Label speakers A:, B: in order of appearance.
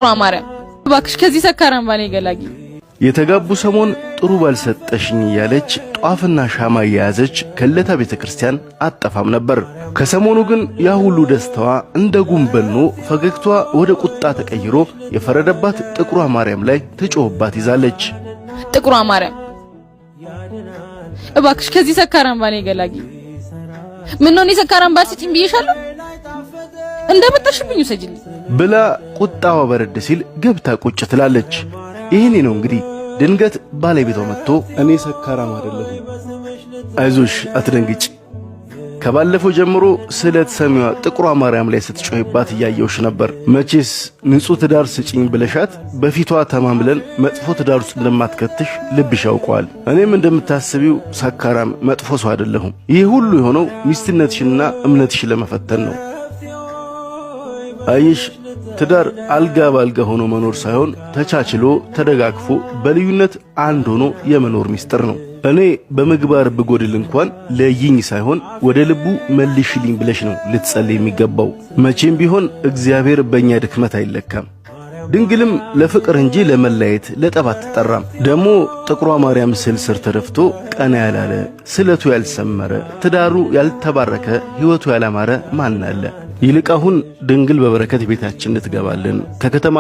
A: ማርያም ባክሽ ከዚህ ሰካራም ባኔ ገላጊ
B: የተጋቡ ሰሞን ጥሩ ባልሰጠሽኝ ያለች ጧፍና ሻማ ያያዘች ከለታ ቤተክርስቲያን አጠፋም ነበር። ከሰሞኑ ግን ያ ሁሉ ደስታዋ እንደ ጉንበኖ ፈገግቷ ወደ ቁጣ ተቀይሮ የፈረደባት ጥቁሯ ማርያም ላይ ተጮህባት ይዛለች።
A: ጥቁሯ ማርያም ባክሽ ከዚህ ሰካራም ባኔ ገላጊ ምን ነው ሰካራም ባልስጪኝ ብዬሻለሁ እንደመጣሽብኝ ሰጅልኝ
B: ብላ ቁጣዋ በረድ ሲል ገብታ ቁጭ ትላለች። ይሄኔ ነው እንግዲህ ድንገት ባለቤቷ መጥቶ እኔ ሰካራም አይደለሁም አይዞሽ አትደንግጭ ከባለፈው ጀምሮ ስለት ሰሚዋ ጥቁሯ ማርያም ላይ ስትጮህባት ያያውሽ ነበር። መቼስ ንጹህ ትዳር ስጪኝ ብለሻት በፊቷ ተማምለን መጥፎ ትዳር ውስጥ እንደማትከትሽ ልብሽ ያውቀዋል። እኔም እንደምታስቢው ሰካራም መጥፎ ሰው አይደለሁም። ይህ ሁሉ የሆነው ሚስትነትሽና እምነትሽ ለመፈተን ነው። አይሽ ትዳር አልጋ ባልጋ ሆኖ መኖር ሳይሆን ተቻችሎ ተደጋግፎ በልዩነት አንድ ሆኖ የመኖር ሚስጥር ነው። እኔ በመግባር ብጎድል እንኳን ለይኝ ሳይሆን ወደ ልቡ መልሽልኝ ብለሽ ነው ልትጸልይ የሚገባው። መቼም ቢሆን እግዚአብሔር በእኛ ድክመት አይለካም። ድንግልም ለፍቅር እንጂ ለመለየት ለጠባት ተጠራም። ደሞ ጥቁሯ ማርያም ስር ተደፍቶ ቀና ያላለ ስለቱ ያልሰመረ ትዳሩ ያልተባረከ ሕይወቱ ያላማረ ማን አለ? ይልቅ አሁን ድንግል በበረከት ቤታችን ልትገባልን ከከተማ